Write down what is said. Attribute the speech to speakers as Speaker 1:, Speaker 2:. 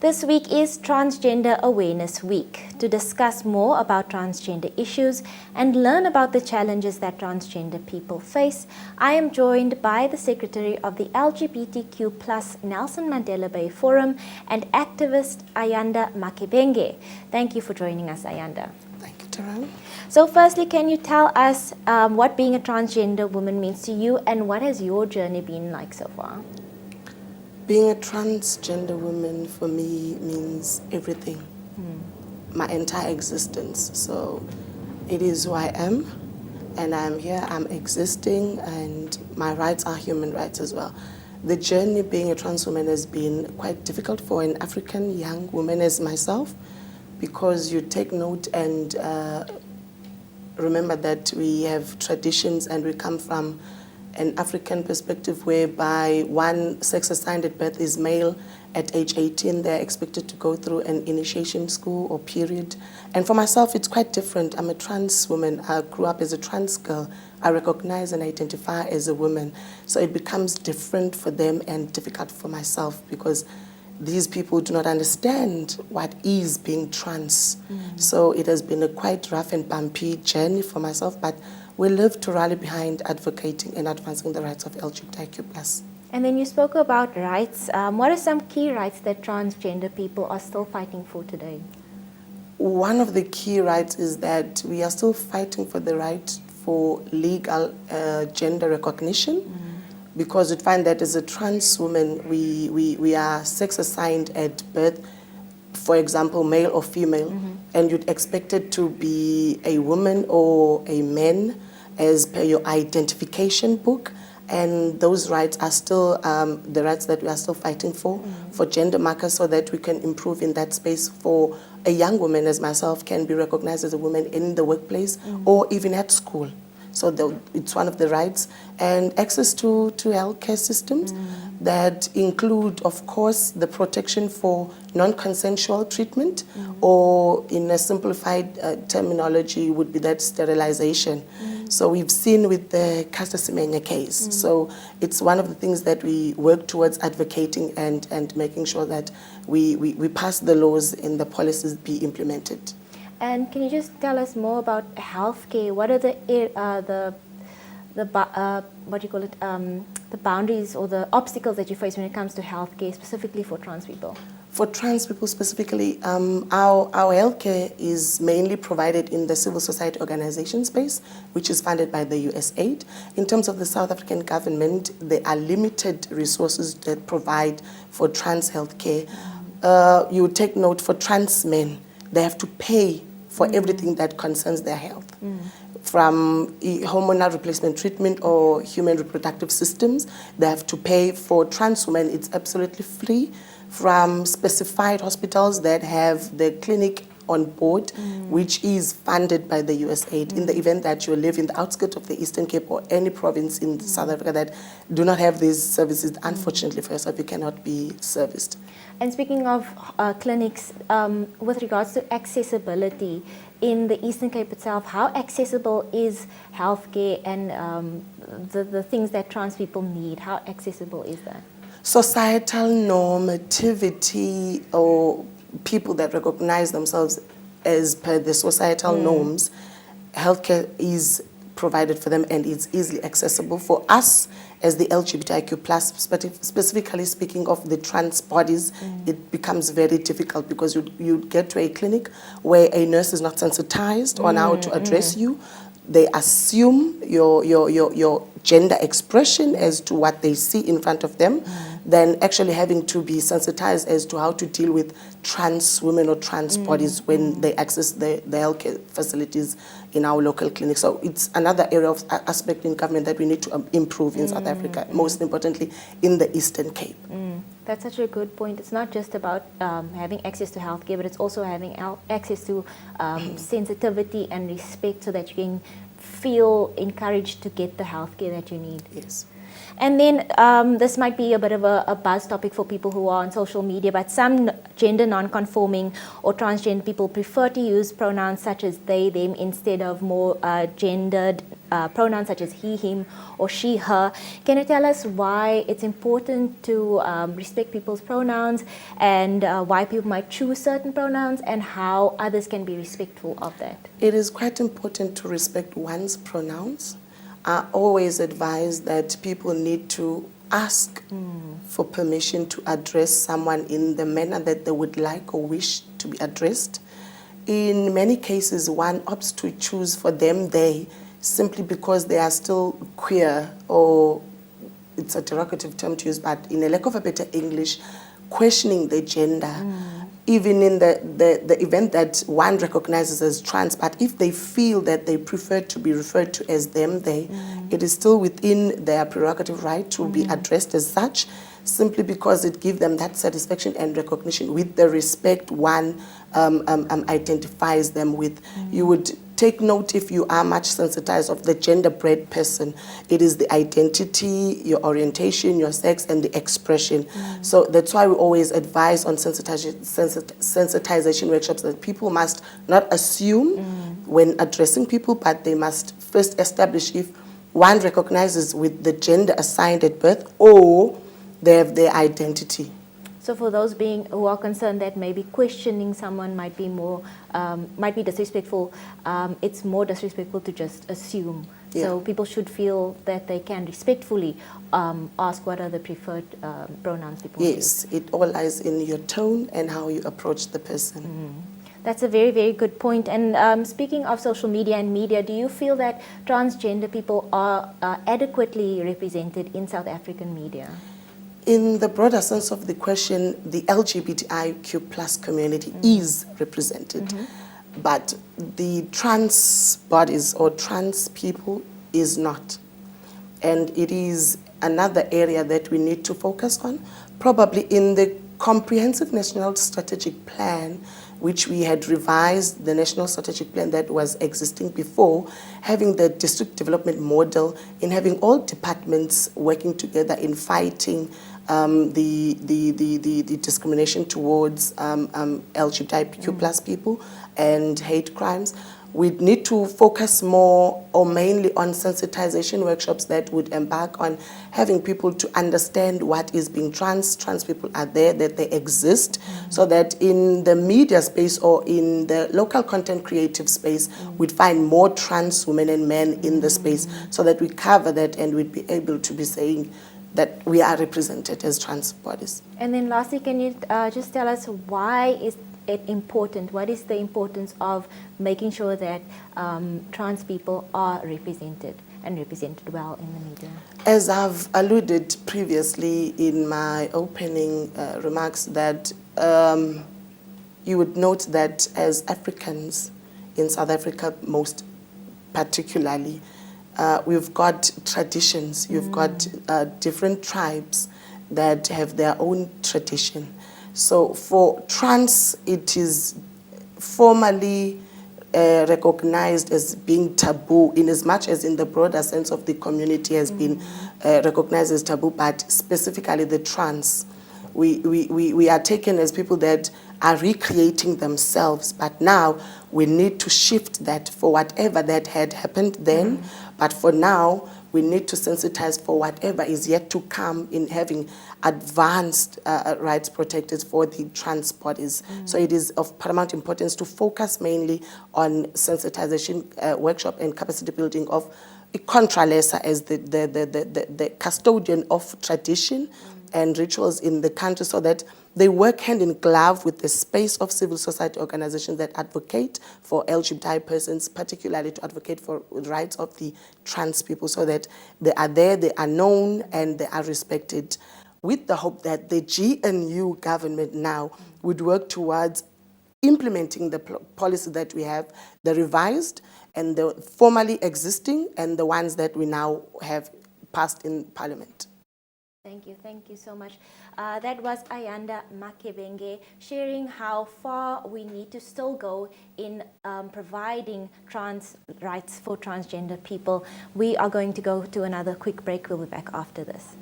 Speaker 1: This week is Transgender Awareness Week. To discuss more about transgender issues and learn about the challenges that transgender people face, I am joined by the Secretary of the LGBTQ+ Nelson Mandela Bay Forum and activist Ayanda Makebenge. Thank you for joining us, Ayanda.
Speaker 2: Thank you, Taran.
Speaker 1: So firstly, can you tell us what being a transgender woman means to you and what has your journey been like so far?
Speaker 2: Being a transgender woman for me means everything, my entire existence. So it is who I am, and I'm here, I'm existing, and my rights are human rights as well. The journey being a trans woman has been quite difficult for an African young woman as myself, because you take note and remember that we have traditions and we come from an African perspective whereby one sex assigned at birth is male. At age 18, they're expected to go through an initiation school or period. And for myself, it's quite different. I'm a trans woman. I grew up as a trans girl. I recognize and identify as a woman. So it becomes different for them and difficult for myself because these people do not understand what is being trans. So it has been a quite rough and bumpy journey for myself, but we live to rally behind advocating and advancing the rights of LGBTQ+.
Speaker 1: And then you spoke about rights. What are some key rights that transgender people are still fighting for today?
Speaker 2: One of the key rights is that we are still fighting for the right for legal gender recognition, because you'd find that as a trans woman, we are sex assigned at birth, for example, male or female, and you'd expect it to be a woman or a man as per your identification book. And those rights are still the rights that we are still fighting for gender markers, so that we can improve in that space for a young woman as myself can be recognized as a woman in the workplace or even at school. So it's one of the rights. And access to healthcare systems that include, of course, the protection for non-consensual treatment, or in a simplified terminology would be that sterilization. So we've seen with the Caster Semenya case. So it's one of the things that we work towards advocating and making sure that we pass the laws and the policies be implemented.
Speaker 1: And can you just tell us more about healthcare? What are the boundaries or the obstacles that you face when it comes to healthcare, specifically for trans people?
Speaker 2: For trans people specifically, our healthcare is mainly provided in the civil society organization space, which is funded by the USAID. In terms of the South African government, there are limited resources that provide for trans healthcare. You take note, for trans men, they have to pay for everything that concerns their health. From hormonal replacement treatment or human reproductive systems, they have to pay. For trans women, it's absolutely free from specified hospitals that have the clinic on board, which is funded by the USAID. In the event that you live in the outskirts of the Eastern Cape or any province in South Africa that do not have these services, unfortunately for yourself, you cannot be serviced.
Speaker 1: And speaking of clinics, with regards to accessibility in the Eastern Cape itself, how accessible is healthcare and the things that trans people need? How accessible is that?
Speaker 2: Societal normativity, or people that recognize themselves as per the societal norms, healthcare is provided for them and it's easily accessible. For us as the LGBTQ+, specifically speaking of the trans bodies, it becomes very difficult because you get to a clinic where a nurse is not sensitized on how to address you. They assume your gender expression as to what they see in front of them, than actually having to be sensitized as to how to deal with trans women or trans bodies when they access the healthcare facilities in our local clinics. So it's another area of aspect in government that we need to improve in South Africa, most importantly in the Eastern Cape.
Speaker 1: That's such a good point. It's not just about having access to healthcare, but it's also having access to sensitivity and respect so that you can feel encouraged to get the healthcare that you need.
Speaker 2: Yes.
Speaker 1: And then this might be a bit of a buzz topic for people who are on social media, but some gender non-conforming or transgender people prefer to use pronouns such as they, them, instead of more gendered pronouns such as he, him, or she, her. Can you tell us why it's important to respect people's pronouns, and why people might choose certain pronouns, and how others can be respectful of that?
Speaker 2: It is quite important to respect one's pronouns. I always advise that people need to ask for permission to address someone in the manner that they would like or wish to be addressed. In many cases, one opts to choose for them, they, simply because they are still queer, or it's a derogative term to use, but in a lack of a better English, questioning their gender. Even in the event that one recognizes as trans, but if they feel that they prefer to be referred to as them, they, it is still within their prerogative right to be addressed as such, simply because it gives them that satisfaction and recognition with the respect one identifies them with. You would take note, if you are much sensitized of the gender-bread person, it is the identity, your orientation, your sex, and the expression. So that's why we always advise on sensitization workshops that people must not assume when addressing people, but they must first establish if one recognizes with the gender assigned at birth, or they have their identity.
Speaker 1: So for those who are concerned that maybe questioning someone might be disrespectful, it's more disrespectful to just assume.
Speaker 2: Yeah.
Speaker 1: So people should feel that they can respectfully ask what are the preferred pronouns people use.
Speaker 2: Yes, it all lies in your tone and how you approach the person.
Speaker 1: That's a very, very good point. And speaking of social media and media, do you feel that transgender people are adequately represented in South African media?
Speaker 2: In the broader sense of the question, the LGBTIQ plus community is represented, but the trans bodies or trans people is not. And it is another area that we need to focus on, probably in the comprehensive national strategic plan, which we had revised, the national strategic plan that was existing before, having the district development model, in having all departments working together in fighting the discrimination towards LGBTQ plus people and hate crimes. We need to focus more or mainly on sensitization workshops that would embark on having people to understand what is being trans people are there, that they exist, so that in the media space or in the local content creative space, we'd find more trans women and men in the space, so that we cover that and we'd be able to be saying that we are represented as trans bodies.
Speaker 1: And then lastly, can you just tell us why is it important? What is the importance of making sure that trans people are represented and represented well in the media?
Speaker 2: As I've alluded previously in my opening remarks, that you would note that as Africans in South Africa most particularly, we've got traditions, you've got different tribes that have their own tradition. So for trans, it is formally recognized as being taboo, in as much as in the broader sense of the community has been recognized as taboo, but specifically the trans. We are taken as people that are recreating themselves, but now we need to shift that for whatever that had happened then, but for now we need to sensitize for whatever is yet to come in having advanced rights protected for the trans bodies. So it is of paramount importance to focus mainly on sensitization workshop and capacity building of Contralesa as the custodian of tradition and rituals in the country, so that they work hand in glove with the space of civil society organizations that advocate for LGBTI persons, particularly to advocate for the rights of the trans people, so that they are there, they are known, and they are respected, with the hope that the GNU government now would work towards implementing the policy that we have, the revised and the formerly existing, and the ones that we now have passed in Parliament.
Speaker 1: Thank you so much. That was Ayanda Makebenge sharing how far we need to still go in providing trans rights for transgender people. We are going to go to another quick break. We'll be back after this.